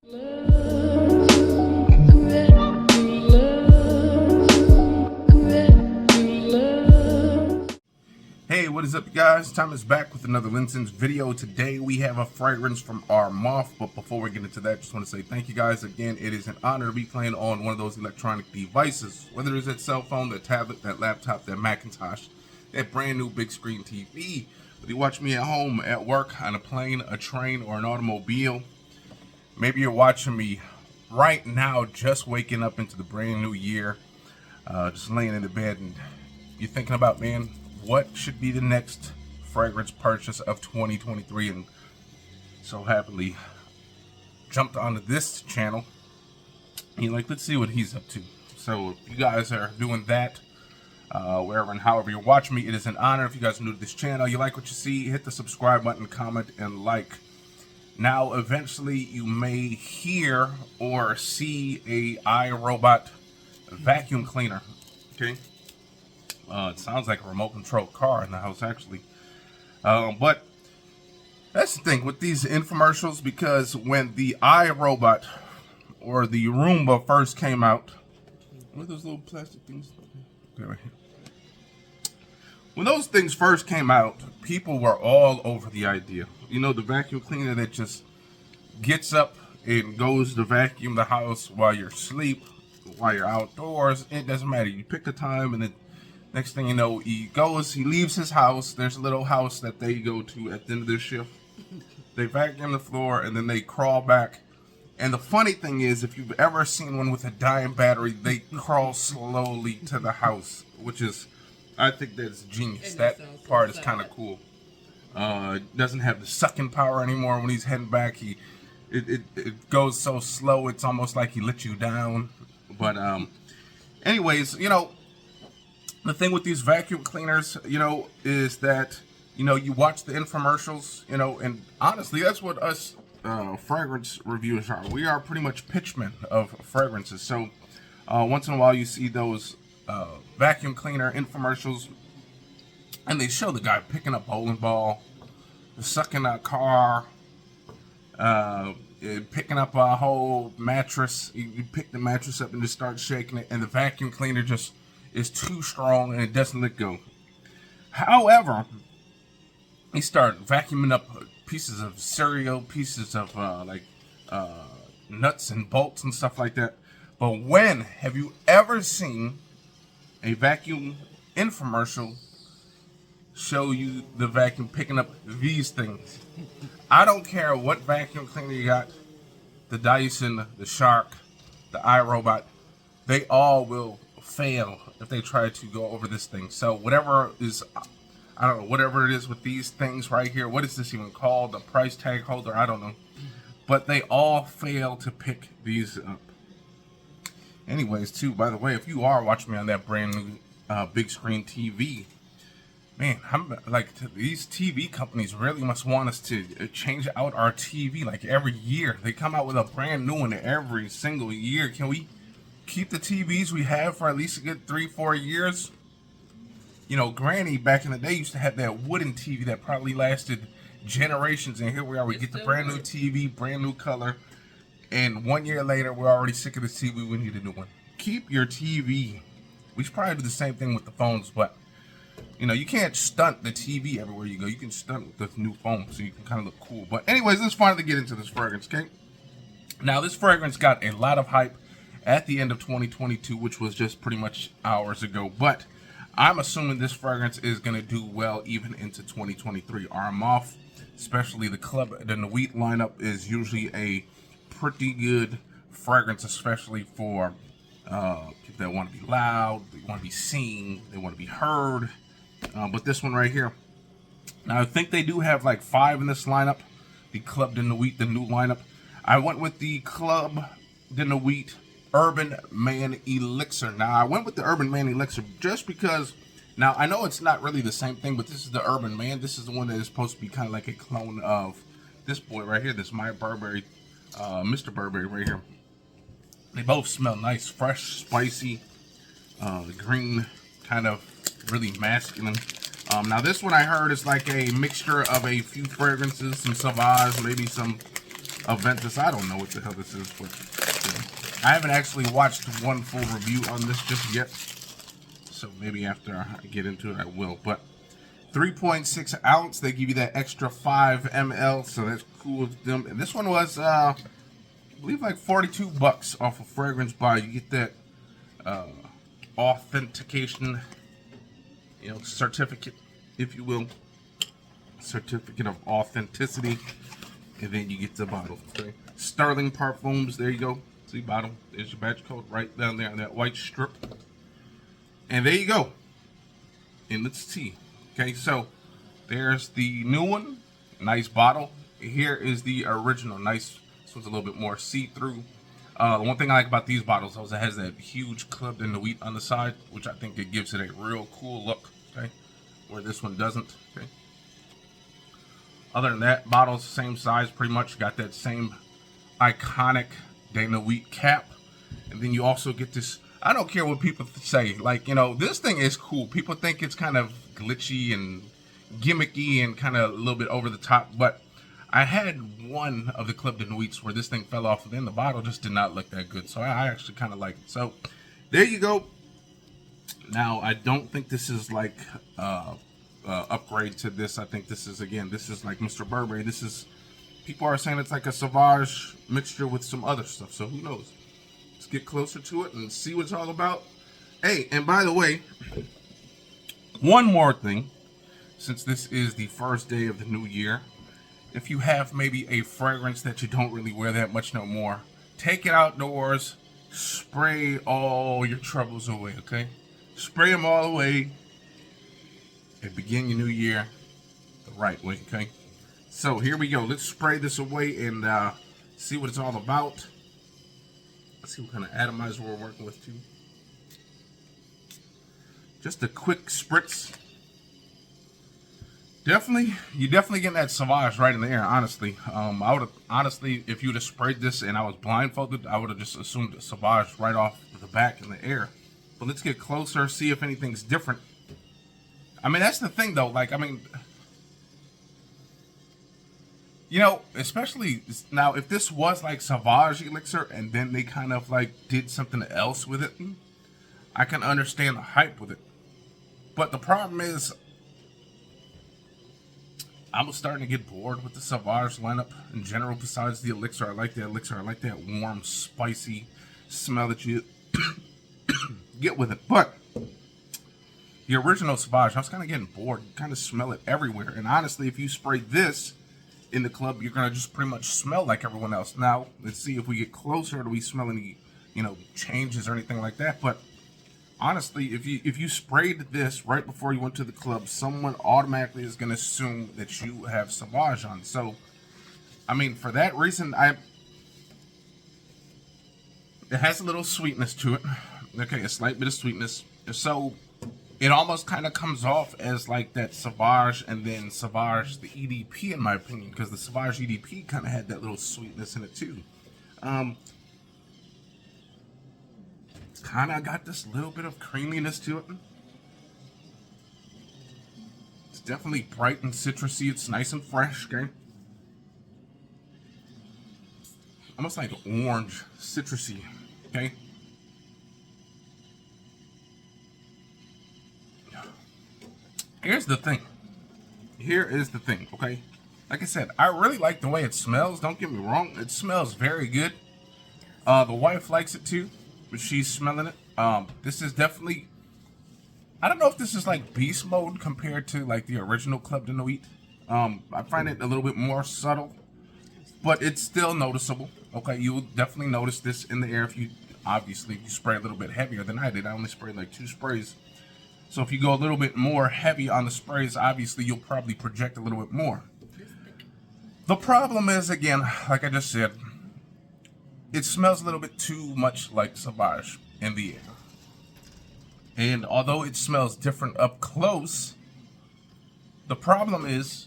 Hey, what is up, you guys? Tom is back with another LinScents video. Today we have a fragrance from Armaf, but before we get into that, just want to say thank you guys again. It is an honor to be playing on one of those electronic devices, whether it's that cell phone, that tablet, that laptop, that Macintosh, that brand new big screen TV. Whether you watch me at home, at work, on a plane, a train, or an automobile, maybe you're watching me right now, just waking up into the brand new year, just laying in the bed, and you're thinking about, man, what should be the next fragrance purchase of 2023, and so happily jumped onto this channel. And you're like, let's see what he's up to. So if you guys are doing that, wherever and however you're watching me, it is an honor. If you guys are new to this channel, you like what you see, hit the subscribe button, comment, and like. Now, eventually, you may hear or see a iRobot vacuum cleaner. Okay. It sounds like a remote control car in the house, actually. But that's the thing with these infomercials, because when the iRobot or the Roomba first came out, what are those little plastic things? Okay, right here. When those things first came out, people were all over the idea. You know, the vacuum cleaner that just gets up and goes to vacuum the house while you're asleep, while you're outdoors. It doesn't matter. You pick a time, and then next thing you know, he leaves his house. There's a little house that they go to at the end of their shift. They vacuum the floor, and then they crawl back. And the funny thing is, if you've ever seen one with a dying battery, they crawl slowly to the house, which is, I think that's genius. That part is kind of cool. Doesn't have the sucking power anymore. When he's heading back, it goes so slow, it's almost like he let you down. But anyways, you know, the thing with these vacuum cleaners, you know, is that, you know, you watch the infomercials, you know, and honestly, that's what us fragrance reviewers are. We are pretty much pitchmen of fragrances. So once in a while, you see those vacuum cleaner infomercials, and they show the guy picking up bowling ball, sucking a car, picking up a whole mattress. You pick the mattress up and just start shaking it, and the vacuum cleaner just is too strong and it doesn't let go. However, he started vacuuming up pieces of cereal, pieces of nuts and bolts and stuff like that. But when have you ever seen a vacuum infomercial show you the vacuum picking up these things? I don't care what vacuum cleaner you got, the Dyson, the Shark, the iRobot, they all will fail if they try to go over this thing. So whatever is, I don't know, whatever it is with these things right here, what is this even called? A price tag holder? I don't know. But they all fail to pick these up. Anyways, too, by the way, if you are watching me on that brand new big screen TV, man, I'm like, these TV companies really must want us to change out our TV like every year. They come out with a brand new one every single year. Can we keep the TVs we have for at least a good 3-4 years? You know, Granny back in the day used to have that wooden TV that probably lasted generations, and here we are. We get the brand new TV, brand new color, and 1 year later, we're already sick of the TV. We need a new one. Keep your TV. We should probably do the same thing with the phones, but you know, you can't stunt the TV everywhere you go. You can stunt with the new phone, so you can kind of look cool. But anyways, let's finally get into this fragrance, okay? Now, this fragrance got a lot of hype at the end of 2022, which was just pretty much hours ago. But I'm assuming this fragrance is going to do well even into 2023. Armaf, especially the Nuit lineup, is usually a pretty good fragrance, especially for people that want to be loud, they want to be seen, they want to be heard. But this one right here, now I think they do have like 5 in this lineup, the Club de Nuit, the new lineup. I went with the Club de Nuit Urban Man Elixr. Now, I went with the Urban Man Elixr just because, now I know it's not really the same thing, but this is the Urban Man. This is the one that is supposed to be kind of like a clone of this boy right here, this My Burberry, Mr. Burberry right here. They both smell nice, fresh, spicy, green, kind of really masculine. Now this one I heard is like a mixture of a few fragrances, some Sauvage, maybe some Aventus. I don't know what the hell this is, but I haven't actually watched one full review on this just yet. So maybe after I get into it, I will. But 3.6 ounce, they give you that extra 5 ml, so that's cool of them. And this one was, I believe, like $42 off of Fragrance Buy. You get that authentication, you know, certificate, if you will, certificate of authenticity, and then you get the bottle. Okay, Sterling Parfums. There you go. See, bottle. There's your batch code right down there on that white strip. And there you go. And let's see. Okay, so there's the new one. Nice bottle. Here is the original. Nice. This one's a little bit more see-through. The one thing I like about these bottles is it has that huge Club de Nuit on the side, which I think it gives it a real cool look. Okay, where this one doesn't. Okay. Other than that, bottle's the same size, pretty much. Got that same iconic de Nuit cap, and then you also get this. I don't care what people say. Like, you know, this thing is cool. People think it's kind of glitchy and gimmicky and kind of a little bit over the top, but I had one of the Club de Nuits where this thing fell off, and then the bottle just did not look that good. So I actually kind of like it. So there you go. Now, I don't think this is like upgrade to this. I think this is, again, this is like Mr. Burberry. This is, people are saying it's like a Sauvage mixture with some other stuff. So who knows? Let's get closer to it and see what it's all about. Hey, and by the way, one more thing. Since this is the first day of the new year, if you have maybe a fragrance that you don't really wear that much no more, take it outdoors, spray all your troubles away, okay? Spray them all away and begin your new year the right way, okay? So here we go. Let's spray this away and see what it's all about. Let's see what kind of atomizer we're working with too. Just a quick spritz. You're definitely getting that Sauvage right in the air, honestly. I would have, honestly, if you would have sprayed this and I was blindfolded, I would have just assumed Sauvage right off the back in the air. But let's get closer, see if anything's different. I mean, that's the thing, though. Like, I mean, you know, especially now, if this was like Sauvage Elixr and then they kind of like did something else with it, I can understand the hype with it. But the problem is, I'm starting to get bored with the Sauvage lineup in general. Besides the Elixr, I like the Elixr. I like that warm, spicy smell that you get with it. But the original Sauvage, I was kind of getting bored. You kind of smell it everywhere. And honestly, if you spray this in the club, you're going to just pretty much smell like everyone else. Now, let's see if we get closer. Do we smell any, you know, changes or anything like that? But honestly, if you sprayed this right before you went to the club, someone automatically is going to assume that you have Sauvage on. So, I mean, for that reason, it has a little sweetness to it. Okay, a slight bit of sweetness. So, it almost kind of comes off as like that Sauvage and then Sauvage the EDP, in my opinion, because the Sauvage EDP kind of had that little sweetness in it too. Kind of got this little bit of creaminess to it. It's definitely bright and citrusy. It's nice and fresh, okay? Almost like orange, citrusy, okay? Here's the thing. Here is the thing, okay? Like I said, I really like the way it smells. Don't get me wrong. It smells very good. The wife likes it too. But she's smelling it. This is definitely, I don't know if this is like beast mode compared to like the original Club de Nuit. I find it a little bit more subtle, but it's still noticeable. Okay, you'll definitely notice this in the air if you, obviously, if you spray a little bit heavier than I did. I only sprayed like 2 sprays. So if you go a little bit more heavy on the sprays, obviously you'll probably project a little bit more. The problem is, again, like I just said, it smells a little bit too much like Sauvage in the air. And although it smells different up close, the problem is,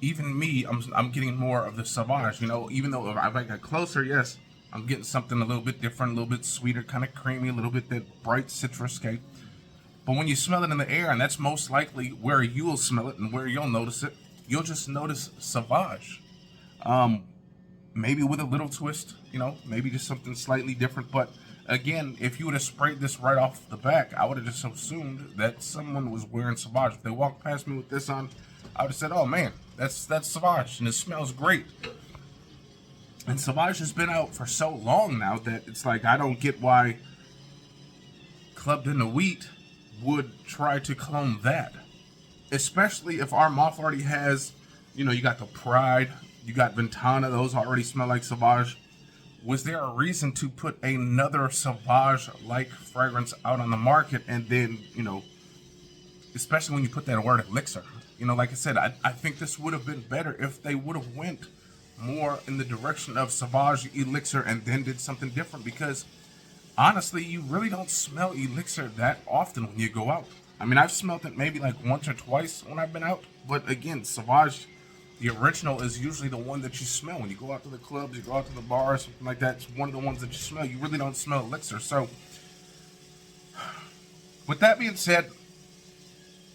even me, I'm getting more of the Sauvage. You know, even though if I get closer, yes, I'm getting something a little bit different, a little bit sweeter, kind of creamy, a little bit that bright citrus, okay? But when you smell it in the air, and that's most likely where you'll smell it and where you'll notice it, you'll just notice Sauvage. Maybe with a little twist, you know, maybe just something slightly different. But again, if you would have sprayed this right off the back, I would have just assumed that someone was wearing Sauvage. If they walked past me with this on, I would have said, oh man, that's Sauvage, and it smells great. And Sauvage has been out for so long now that it's like, I don't get why Club de Nuit would try to clone that. Especially if Armaf already has, you know, you got the Pride, you got Ventana, those already smell like Sauvage. Was there a reason to put another Sauvage-like fragrance out on the market? And then, you know, especially when you put that word Elixr, you know, like I said, I think this would have been better if they would have went more in the direction of Sauvage, Elixr, and then did something different. Because honestly, you really don't smell Elixr that often when you go out. I mean, I've smelled it maybe like once or twice when I've been out. But again, Sauvage, the original, is usually the one that you smell when you go out to the clubs, you go out to the bar, something like that. It's one of the ones that you smell. You really don't smell Elixr. So, with that being said,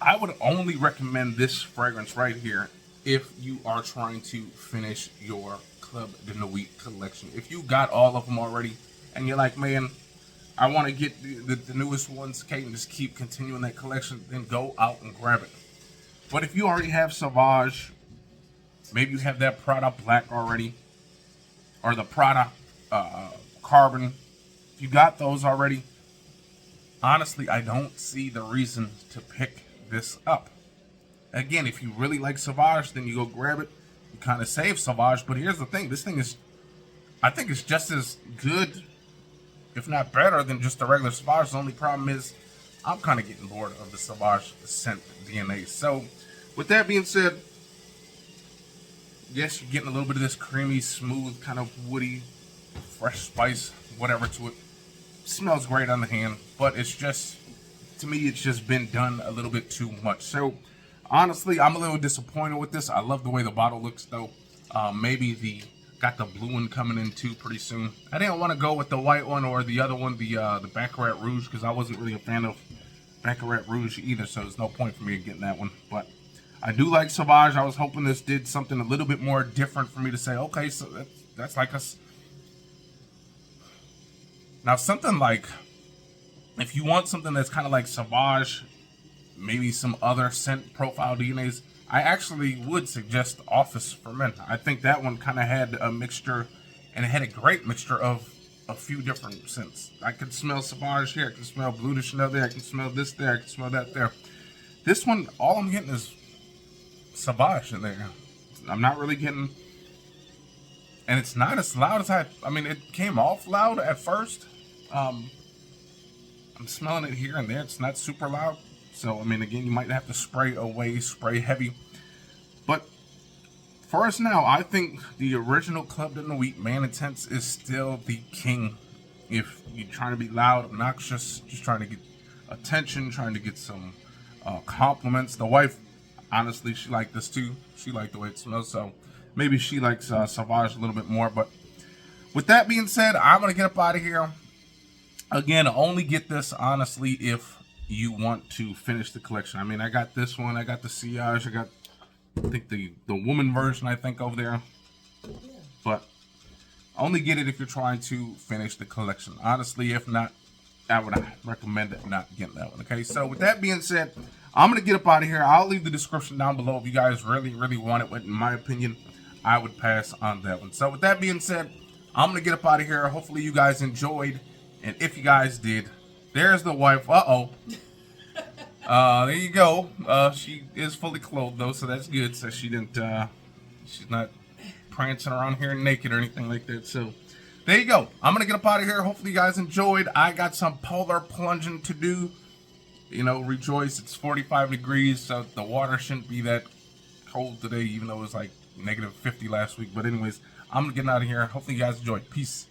I would only recommend this fragrance right here if you are trying to finish your Club de Nuit collection. If you got all of them already and you're like, man, I want to get the newest ones, okay, and just keep continuing that collection, then go out and grab it. But if you already have Sauvage, maybe you have that Prada Black already, or the Prada Carbon, if you got those already, honestly, I don't see the reason to pick this up. Again, if you really like Sauvage, then you go grab it. You kind of save Sauvage, but here's the thing. This thing is, I think it's just as good, if not better, than just the regular Sauvage. The only problem is I'm kind of getting bored of the Sauvage scent DNA. So with that being said, yes, you're getting a little bit of this creamy, smooth, kind of woody, fresh spice, whatever to it. Smells great on the hand, but it's just, to me, it's just been done a little bit too much. So honestly, I'm a little disappointed with this. I love the way the bottle looks, though. Maybe got the blue one coming in too pretty soon. I didn't want to go with the white one or the other one, the Baccarat Rouge, because I wasn't really a fan of Baccarat Rouge either, so there's no point for me getting that one. But I do like Sauvage. I was hoping this did something a little bit more different for me to say, okay, so that's like us. Now, something like, if you want something that's kind of like Sauvage, maybe some other scent profile DNAs, I actually would suggest Office for Men. I think that one kind of had a mixture, and it had a great mixture of a few different scents. I could smell Sauvage here, I can smell Blue de Chanel there, I can smell this there, I can smell that there. This one, all I'm getting is Sauvage in there. I'm not really getting, and it's not as loud as I mean, it came off loud at first. I'm smelling it here and there. It's not super loud. So, I mean, again, you might have to spray away, spray heavy. But for us now, I think the original Club de Nuit Man Intense is still the king. If you're trying to be loud, obnoxious, just trying to get attention, trying to get some compliments. The wife, honestly, she liked this too. She liked the way it smells. So maybe she likes Sauvage a little bit more. But with that being said, I'm going to get up out of here. Again, only get this, honestly, if you want to finish the collection. I mean, I got this one, I got the Siage, I got, I think the woman version, I think, over there. But only get it if you're trying to finish the collection. Honestly, if not, I would recommend not getting that one. Okay, so with that being said, I'm going to get up out of here. I'll leave the description down below if you guys really, really want it. But in my opinion, I would pass on that one. So with that being said, I'm going to get up out of here. Hopefully you guys enjoyed. And if you guys did, there's the wife. Uh-oh. There you go. She is fully clothed, though, so that's good. So she didn't, she's not prancing around here naked or anything like that. So there you go. I'm going to get up out of here. Hopefully you guys enjoyed. I got some polar plunging to do. You know, rejoice. It's 45 degrees, so the water shouldn't be that cold today, even though it was like -50 last week. But anyways, I'm going to get out of here. Hopefully you guys enjoyed. Peace.